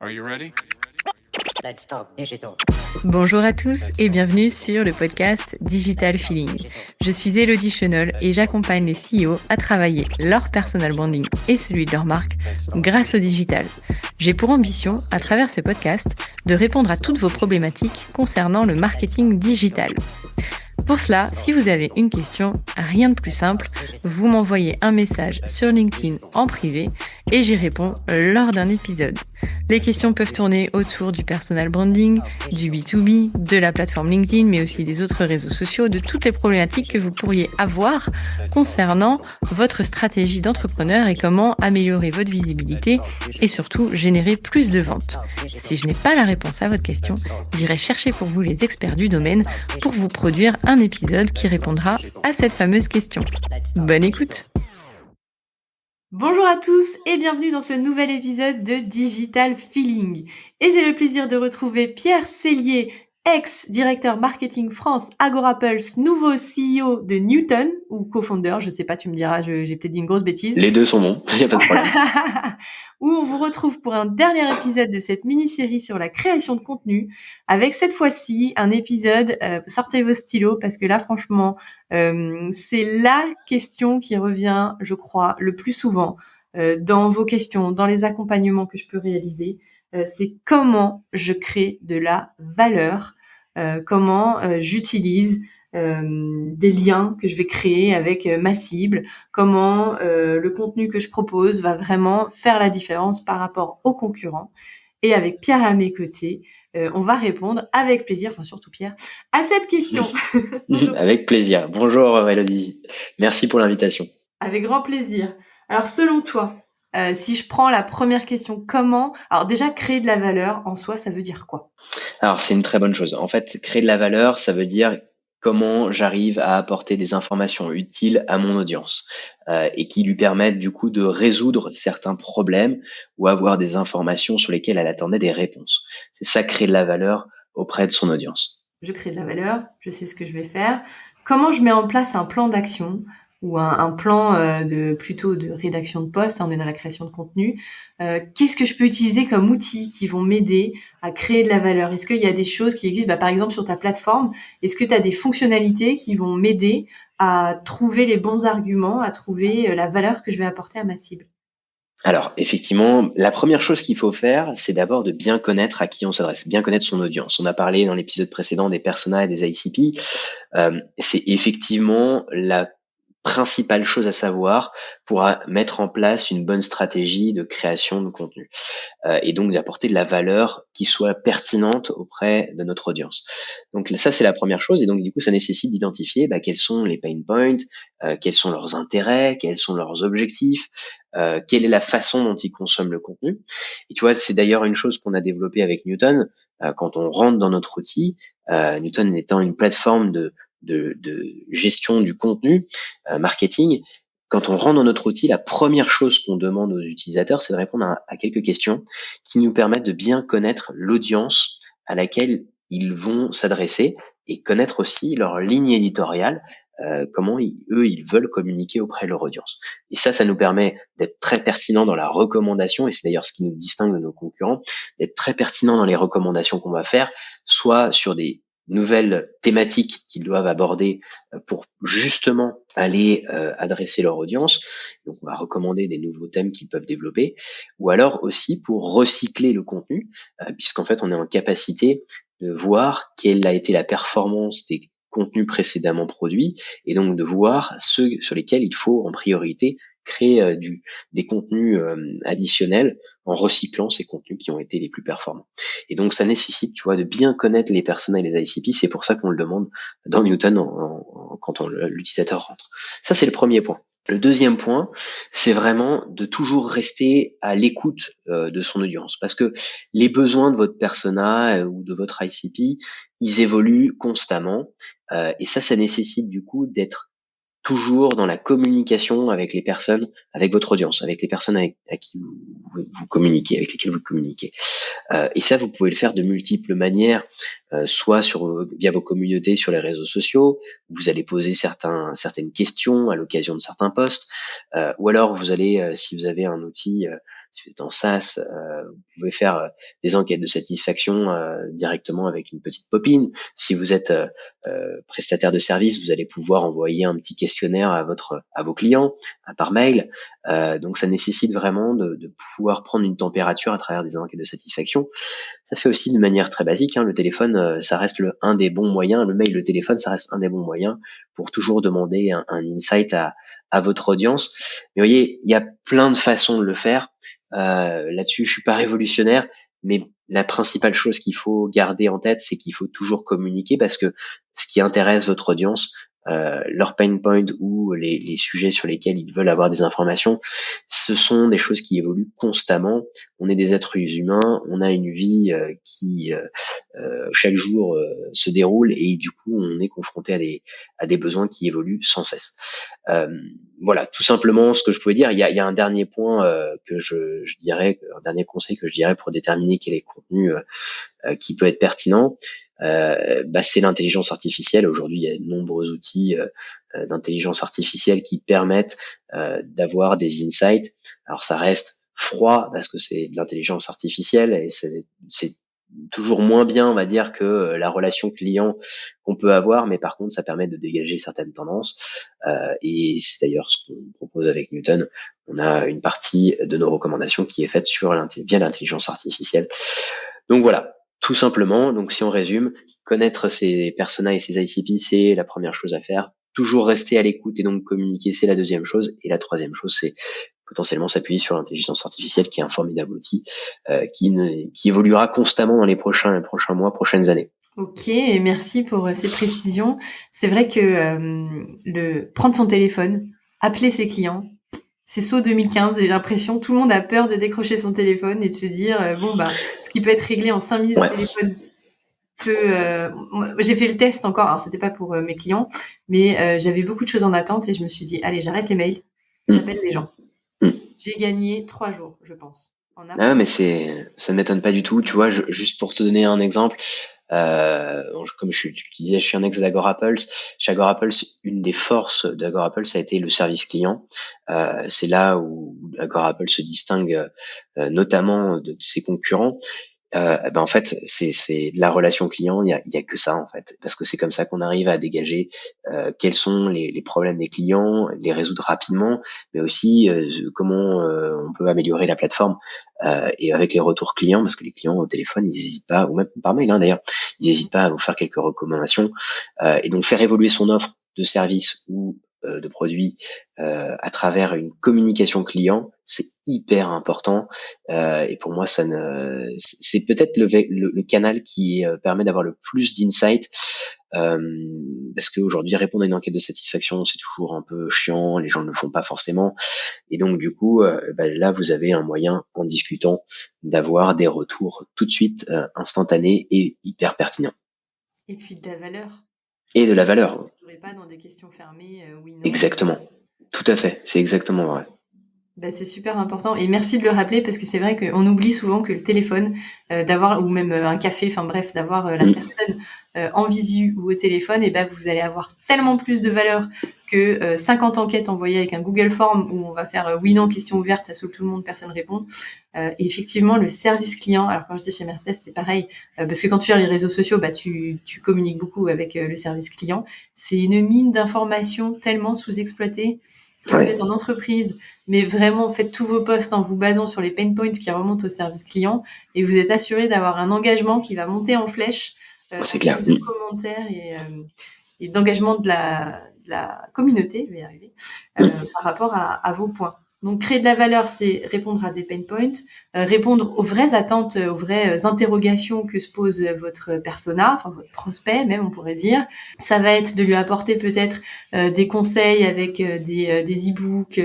Are you ready? Let's talk digital. Bonjour à tous et bienvenue sur le podcast Digital Feeling. Je suis Elodie Chenol et j'accompagne les CEO à travailler leur personal branding et celui de leur marque grâce au digital. J'ai pour ambition, à travers ce podcast, de répondre à toutes vos problématiques concernant le marketing digital. Pour cela, si vous avez une question, rien de plus simple, vous m'envoyez un message sur LinkedIn en privé et j'y réponds lors d'un épisode. Les questions peuvent tourner autour du personal branding, du B2B, de la plateforme LinkedIn, mais aussi des autres réseaux sociaux, de toutes les problématiques que vous pourriez avoir concernant votre stratégie d'entrepreneur et comment améliorer votre visibilité et surtout générer plus de ventes. Si je n'ai pas la réponse à votre question, j'irai chercher pour vous les experts du domaine pour vous produire un épisode qui répondra à cette fameuse question. Bonne écoute! Bonjour à tous et bienvenue dans ce nouvel épisode de Digital Feeling. Et j'ai le plaisir de retrouver Pierre Sellier, ex-directeur marketing France Agora Pulse, nouveau CEO de Newton, ou co-founder, je sais pas, tu me diras, j'ai peut-être dit une grosse bêtise. Les deux sont bons, il n'y a pas de problème. Où on vous retrouve pour un dernier épisode de cette mini-série sur la création de contenu, avec cette fois-ci un épisode, sortez vos stylos, parce que là franchement, c'est la question qui revient, je crois, le plus souvent dans vos questions, dans les accompagnements que je peux réaliser. C'est comment je crée de la valeur, comment j'utilise des liens que je vais créer avec ma cible, comment le contenu que je propose va vraiment faire la différence par rapport aux concurrents. Et avec Pierre à mes côtés, on va répondre avec plaisir, enfin surtout Pierre, à cette question. Avec plaisir. Bonjour Elodie, merci pour l'invitation. Avec grand plaisir. Alors selon toi, si je prends la première question, comment... Alors déjà, créer de la valeur en soi, ça veut dire quoi ? Alors c'est une très bonne chose. En fait, créer de la valeur, ça veut dire comment j'arrive à apporter des informations utiles à mon audience et qui lui permettent du coup de résoudre certains problèmes ou avoir des informations sur lesquelles elle attendait des réponses. C'est ça, créer de la valeur auprès de son audience. Je crée de la valeur, je sais ce que je vais faire. Comment je mets en place un plan d'action ou un plan plutôt de rédaction de poste, on est dans la création de contenu. Qu'est-ce que je peux utiliser comme outils qui vont m'aider à créer de la valeur ? Est-ce qu'il y a des choses qui existent, par exemple sur ta plateforme, est-ce que tu as des fonctionnalités qui vont m'aider à trouver les bons arguments, à trouver la valeur que je vais apporter à ma cible ? Alors, effectivement, la première chose qu'il faut faire, c'est d'abord de bien connaître à qui on s'adresse, bien connaître son audience. On a parlé dans l'épisode précédent des personas et des ICP. C'est effectivement la principale chose à savoir pour mettre en place une bonne stratégie de création de contenu et donc d'apporter de la valeur qui soit pertinente auprès de notre audience. Donc ça, c'est la première chose et donc du coup, ça nécessite d'identifier quels sont les pain points, quels sont leurs intérêts, quels sont leurs objectifs, quelle est la façon dont ils consomment le contenu. Et tu vois, c'est d'ailleurs une chose qu'on a développée avec Newton quand on rentre dans notre outil, Newton étant une plateforme de gestion du contenu, marketing. Quand on rentre dans notre outil, la première chose qu'on demande aux utilisateurs, c'est de répondre à quelques questions qui nous permettent de bien connaître l'audience à laquelle ils vont s'adresser et connaître aussi leur ligne éditoriale, comment ils veulent communiquer auprès de leur audience. Et ça nous permet d'être très pertinent dans la recommandation, et c'est d'ailleurs ce qui nous distingue de nos concurrents, d'être très pertinent dans les recommandations qu'on va faire, soit sur des nouvelles thématiques qu'ils doivent aborder pour justement aller adresser leur audience. Donc on va recommander des nouveaux thèmes qu'ils peuvent développer, ou alors aussi pour recycler le contenu, puisqu'en fait on est en capacité de voir quelle a été la performance des contenus précédemment produits, et donc de voir ceux sur lesquels il faut en priorité créer des contenus additionnels en recyclant ces contenus qui ont été les plus performants. Et donc ça nécessite, tu vois, de bien connaître les personas et les ICP. C'est pour ça qu'on le demande dans Newton quand l'utilisateur rentre. Ça, c'est le premier point. Le deuxième point, c'est vraiment de toujours rester à l'écoute de son audience, parce que les besoins de votre persona ou de votre ICP, ils évoluent constamment, et ça nécessite du coup d'être toujours dans la communication avec les personnes, avec votre audience, avec les personnes à qui vous communiquez, avec lesquelles vous communiquez. Et ça, vous pouvez le faire de multiples manières, soit via vos communautés sur les réseaux sociaux, où vous allez poser certaines questions à l'occasion de certains posts, ou alors vous allez, si vous avez un outil Si vous êtes en SaaS, vous pouvez faire des enquêtes de satisfaction directement avec une petite popine. Si vous êtes prestataire de service, vous allez pouvoir envoyer un petit questionnaire à vos clients par mail. Donc ça nécessite vraiment de pouvoir prendre une température à travers des enquêtes de satisfaction. Ça se fait aussi de manière très basique, hein. Le téléphone, ça reste un des bons moyens. Le mail, le téléphone, ça reste un des bons moyens pour toujours demander un insight à votre audience. Mais vous voyez, il y a plein de façons de le faire. Là-dessus, je suis pas révolutionnaire, mais la principale chose qu'il faut garder en tête, c'est qu'il faut toujours communiquer, parce que ce qui intéresse votre audience, leur pain point ou les sujets sur lesquels ils veulent avoir des informations, ce sont des choses qui évoluent constamment. On est des êtres humains, on a une vie qui chaque jour se déroule, et du coup on est confronté à des besoins qui évoluent sans cesse. Voilà, tout simplement ce que je pouvais dire. Il y a un dernier point que je dirais, un dernier conseil que je dirais pour déterminer quel est le contenu qui peut être pertinent. C'est l'intelligence artificielle. Aujourd'hui, il y a de nombreux outils d'intelligence artificielle qui permettent d'avoir des insights. Alors ça reste froid parce que c'est de l'intelligence artificielle, et c'est toujours moins bien, on va dire, que la relation client qu'on peut avoir, mais par contre ça permet de dégager certaines tendances, et c'est d'ailleurs ce qu'on propose avec Newton. On a une partie de nos recommandations qui est faite via l'intelligence artificielle. Donc voilà, tout simplement. Donc si on résume, connaître ses personas et ses ICP, c'est la première chose à faire. Toujours rester à l'écoute et donc communiquer, c'est la deuxième chose. Et la troisième chose, c'est potentiellement s'appuyer sur l'intelligence artificielle, qui est un formidable outil qui évoluera constamment dans les prochains mois, prochaines années. Ok, et merci pour ces précisions. C'est vrai que prendre son téléphone, appeler ses clients, c'est saut 2015. J'ai l'impression tout le monde a peur de décrocher son téléphone et de se dire ce qui peut être réglé en 5 minutes au téléphone j'ai fait le test encore. Alors c'était pas pour mes clients, mais j'avais beaucoup de choses en attente et je me suis dit allez, j'arrête les mails, j'appelle les gens. J'ai gagné 3 jours, je pense. Mais ça ne m'étonne pas du tout. Tu vois, juste pour te donner un exemple, comme tu disais, je suis un ex d'Agorapulse. Chez Agorapulse, une des forces d'Agorapulse, ça a été le service client. C'est là où Agorapulse se distingue notamment de ses concurrents. En fait, c'est de la relation client. Il y a que ça, en fait, parce que c'est comme ça qu'on arrive à dégager quels sont les problèmes des clients, les résoudre rapidement, mais aussi comment on peut améliorer la plateforme, et avec les retours clients, parce que les clients au téléphone, ils n'hésitent pas, ou même par mail d'ailleurs, ils n'hésitent pas à vous faire quelques recommandations, et donc faire évoluer son offre de service ou de produits à travers une communication client, c'est hyper important, et pour moi c'est peut-être le canal qui permet d'avoir le plus d'insight, parce qu'aujourd'hui répondre à une enquête de satisfaction, c'est toujours un peu chiant, les gens ne le font pas forcément, et donc du coup là vous avez un moyen, en discutant, d'avoir des retours tout de suite instantanés et hyper pertinents. Et puis de la valeur. Et de la valeur. Je ne pas dans des questions fermées, oui, non. Exactement. Tout à fait. C'est exactement vrai. C'est super important, et merci de le rappeler, parce que c'est vrai qu'on oublie souvent que le téléphone, d'avoir, ou même un café, enfin bref, d'avoir la personne en visu ou au téléphone, et vous allez avoir tellement plus de valeur que 50 enquêtes envoyées avec un Google Form où on va faire oui, non, question ouverte, ça saoule tout le monde, personne répond. Et effectivement, le service client, alors quand j'étais chez Mercedes, c'était pareil, parce que quand tu gères les réseaux sociaux, tu communiques beaucoup avec le service client. C'est une mine d'informations tellement sous-exploitée. Si vous êtes en entreprise, mais vraiment faites tous vos posts en vous basant sur les pain points qui remontent au service client, et vous êtes assuré d'avoir un engagement qui va monter en flèche, c'est clair. de commentaires et d'engagement de la communauté, je vais y arriver, par rapport à vos points. Donc, créer de la valeur, c'est répondre à des pain points, répondre aux vraies attentes, aux vraies interrogations que se pose votre persona, enfin votre prospect même, on pourrait dire. Ça va être de lui apporter peut-être des conseils avec des e-books,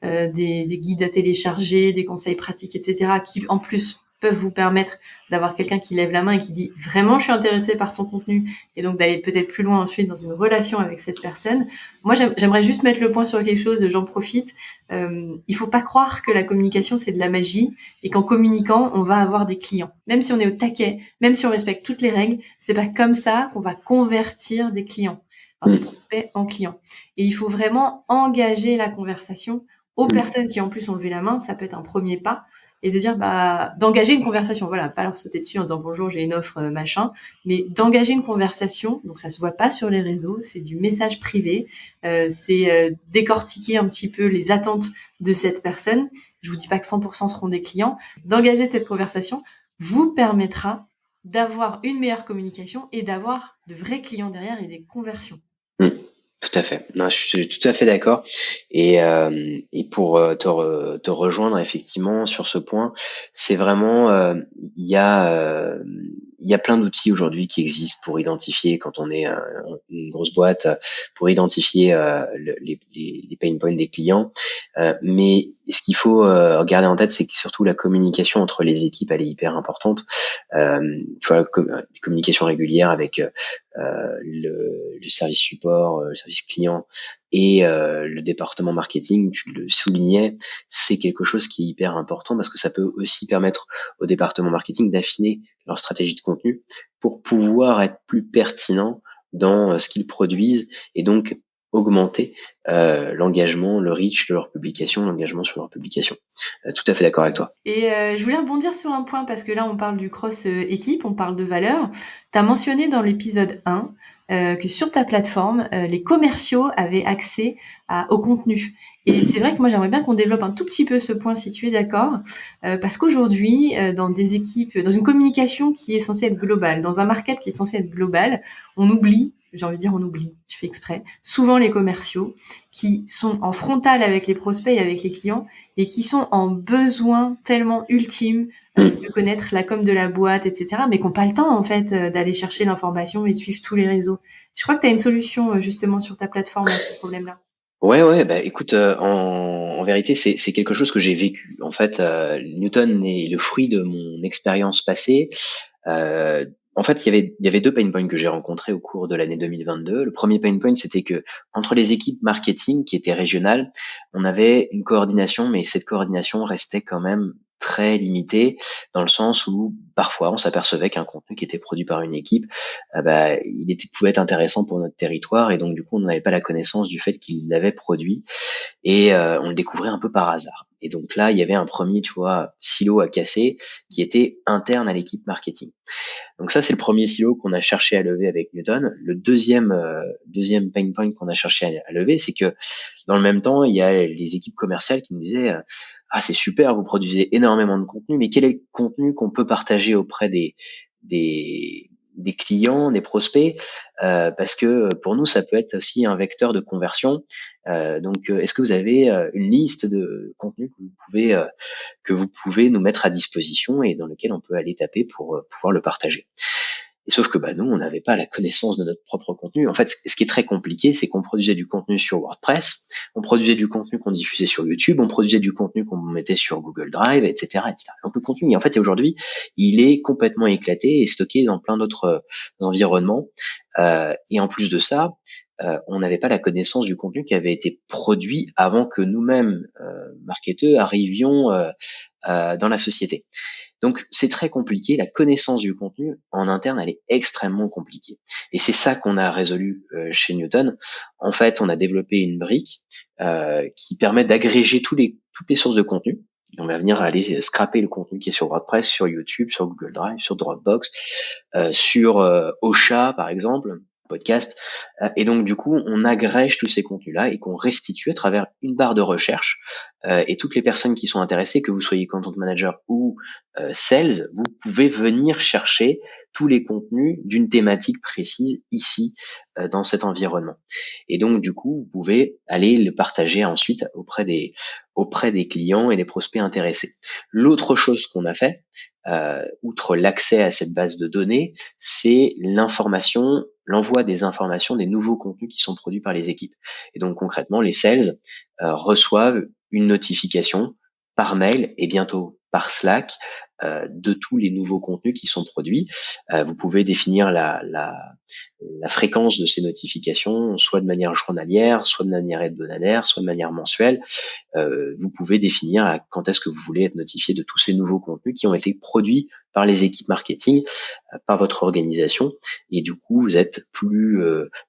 des guides à télécharger, des conseils pratiques, etc., qui en plus peuvent vous permettre d'avoir quelqu'un qui lève la main et qui dit vraiment je suis intéressé par ton contenu, et donc d'aller peut-être plus loin ensuite dans une relation avec cette personne. Moi j'aimerais juste mettre le point sur quelque chose, j'en profite. Il faut pas croire que la communication c'est de la magie et qu'en communiquant on va avoir des clients. Même si on est au taquet, même si on respecte toutes les règles, c'est pas comme ça qu'on va convertir des clients, des prospects en clients. Et il faut vraiment engager la conversation aux personnes qui en plus ont levé la main. Ça peut être un premier pas. et de dire d'engager une conversation. Voilà, pas leur sauter dessus en disant bonjour, j'ai une offre machin, mais d'engager une conversation. Donc ça se voit pas sur les réseaux, c'est du message privé, c'est décortiquer un petit peu les attentes de cette personne. Je vous dis pas que 100% seront des clients. D'engager cette conversation vous permettra d'avoir une meilleure communication et d'avoir de vrais clients derrière et des conversions. Tout à fait. Non, je suis tout à fait d'accord. Et pour te rejoindre effectivement sur ce point, c'est vraiment il y a plein d'outils aujourd'hui qui existent pour identifier quand on est une grosse boîte, pour identifier les pain points des clients. Mais ce qu'il faut garder en tête, c'est que surtout la communication entre les équipes, elle est hyper importante. Tu vois, communication régulière avec le service support, le service client et le département marketing, tu le soulignais, c'est quelque chose qui est hyper important parce que ça peut aussi permettre au département marketing d'affiner leur stratégie de contenu pour pouvoir être plus pertinent dans ce qu'ils produisent et donc augmenter l'engagement, le reach de leur publication, l'engagement sur leur publication. Tout à fait d'accord avec toi. Et je voulais rebondir sur un point parce que là on parle du cross équipe, on parle de valeur. Tu as mentionné dans l'épisode 1 que sur ta plateforme, les commerciaux avaient accès au contenu. Et c'est vrai que moi j'aimerais bien qu'on développe un tout petit peu ce point si tu es d'accord, parce qu'aujourd'hui dans des équipes, dans une communication qui est censée être globale, dans un market qui est censé être global, on oublie, j'ai envie de dire on oublie, je fais exprès, souvent les commerciaux qui sont en frontal avec les prospects et avec les clients et qui sont en besoin tellement ultime de connaître la com de la boîte, etc., mais qui n'ont pas le temps en fait d'aller chercher l'information et de suivre tous les réseaux. Je crois que tu as une solution justement sur ta plateforme à ce problème-là. Ouais, bah écoute, en vérité, c'est quelque chose que j'ai vécu. En fait, Newton est le fruit de mon expérience passée. Euh, En fait, il y avait deux pain points que j'ai rencontrés au cours de l'année 2022. Le premier pain point, c'était que entre les équipes marketing qui étaient régionales, on avait une coordination, mais cette coordination restait quand même très limitée dans le sens où parfois on s'apercevait qu'un contenu qui était produit par une équipe, pouvait être intéressant pour notre territoire et donc du coup on n'avait pas la connaissance du fait qu'il l'avait produit et on le découvrait un peu par hasard. Et donc là, il y avait un premier, tu vois, silo à casser qui était interne à l'équipe marketing. Donc ça, c'est le premier silo qu'on a cherché à lever avec Newton. Le deuxième pain point qu'on a cherché à lever, c'est que dans le même temps, il y a les équipes commerciales qui nous disaient ah c'est super, vous produisez énormément de contenu, mais quel est le contenu qu'on peut partager auprès des clients, des prospects, parce que pour nous, ça peut être aussi un vecteur de conversion. Donc, est-ce que vous avez une liste de contenus que vous pouvez nous mettre à disposition et dans lequel on peut aller taper pour pouvoir le partager. Et sauf que nous, on n'avait pas la connaissance de notre propre contenu. En fait, ce qui est très compliqué, c'est qu'on produisait du contenu sur WordPress, on produisait du contenu qu'on diffusait sur YouTube, on produisait du contenu qu'on mettait sur Google Drive, etc., etc. Donc le contenu, en fait, aujourd'hui, il est complètement éclaté et stocké dans plein d'autres environnements. Et en plus de ça, on n'avait pas la connaissance du contenu qui avait été produit avant que nous-mêmes, marketeurs, arrivions dans la société. Donc c'est très compliqué, la connaissance du contenu en interne, elle est extrêmement compliquée. Et c'est ça qu'on a résolu chez Newton. En fait, on a développé une brique qui permet d'agréger toutes les sources de contenu. On va venir aller scraper le contenu qui est sur WordPress, sur YouTube, sur Google Drive, sur Dropbox, sur Ocha par exemple, podcast. Et donc du coup, on agrège tous ces contenus-là et qu'on restitue à travers une barre de recherche. Et toutes les personnes qui sont intéressées, que vous soyez content manager ou sales, vous pouvez venir chercher tous les contenus d'une thématique précise ici dans cet environnement. Et donc du coup, vous pouvez aller le partager ensuite auprès des clients et des prospects intéressés. L'autre chose qu'on a fait, outre l'accès à cette base de données, c'est l'envoi des informations des nouveaux contenus qui sont produits par les équipes. Et donc concrètement, les sales reçoivent une notification par mail et bientôt par Slack de tous les nouveaux contenus qui sont produits. Vous pouvez définir la fréquence de ces notifications, soit de manière journalière, soit de manière hebdomadaire, soit de manière mensuelle. Vous pouvez définir quand est-ce que vous voulez être notifié de tous ces nouveaux contenus qui ont été produits par les équipes marketing, par votre organisation, et du coup vous êtes plus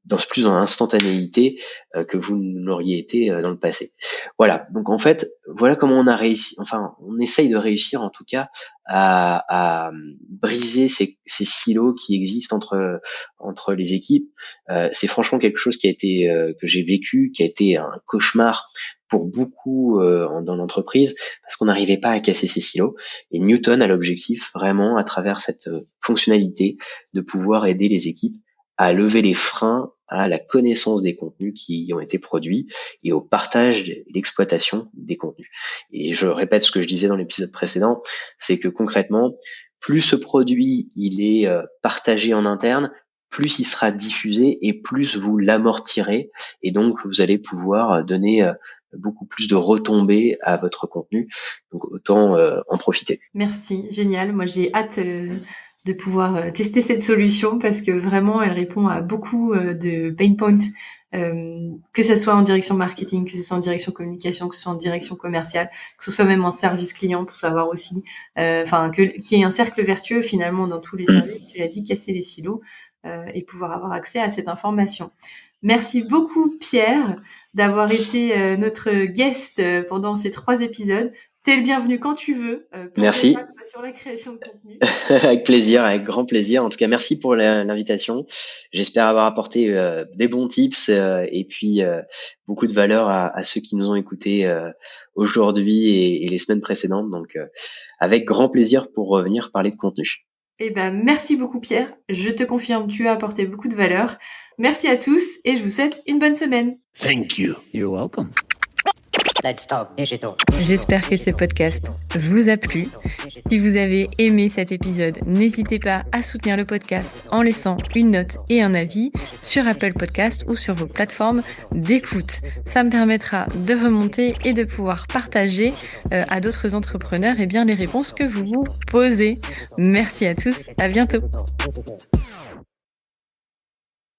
dans l'instantanéité que vous ne l'auriez été dans le passé. Voilà, donc en fait, voilà comment on a réussi, enfin on essaye de réussir en tout cas à briser ces silos qui existent entre les équipes. C'est franchement quelque chose qui a été que j'ai vécu, qui a été un cauchemar pour beaucoup dans l'entreprise, parce qu'on n'arrivait pas à casser ces silos. Et Newton a l'objectif vraiment, à travers cette fonctionnalité, de pouvoir aider les équipes à lever les freins à la connaissance des contenus qui ont été produits et au partage et l'exploitation des contenus. Et je répète ce que je disais dans l'épisode précédent, c'est que concrètement, plus ce produit il est partagé en interne, plus il sera diffusé et plus vous l'amortirez, et donc vous allez pouvoir donner beaucoup plus de retombées à votre contenu. Donc autant en profiter. Merci, génial. Moi, j'ai hâte de pouvoir tester cette solution parce que vraiment, elle répond à beaucoup de pain points, que ce soit en direction marketing, que ce soit en direction communication, que ce soit en direction commerciale, que ce soit même en service client pour savoir aussi, qu'il y ait un cercle vertueux finalement dans tous les services. Tu l'as dit, casser les silos et pouvoir avoir accès à cette information. Merci beaucoup Pierre d'avoir été notre guest pendant ces 3 épisodes. T'es le bienvenu quand tu veux. Merci. Sur la création de contenu. Avec plaisir, avec grand plaisir. En tout cas, merci pour l'invitation. J'espère avoir apporté des bons tips et puis beaucoup de valeur à ceux qui nous ont écoutés aujourd'hui et les semaines précédentes. Donc, avec grand plaisir pour revenir parler de contenu. Eh ben, merci beaucoup Pierre. Je te confirme, tu as apporté beaucoup de valeur. Merci à tous et je vous souhaite une bonne semaine. Thank you. You're welcome. Let's talk digital. J'espère que ce podcast vous a plu. Si vous avez aimé cet épisode, n'hésitez pas à soutenir le podcast en laissant une note et un avis sur Apple Podcast ou sur vos plateformes d'écoute. Ça me permettra de remonter et de pouvoir partager à d'autres entrepreneurs les réponses que vous vous posez. Merci à tous, à bientôt.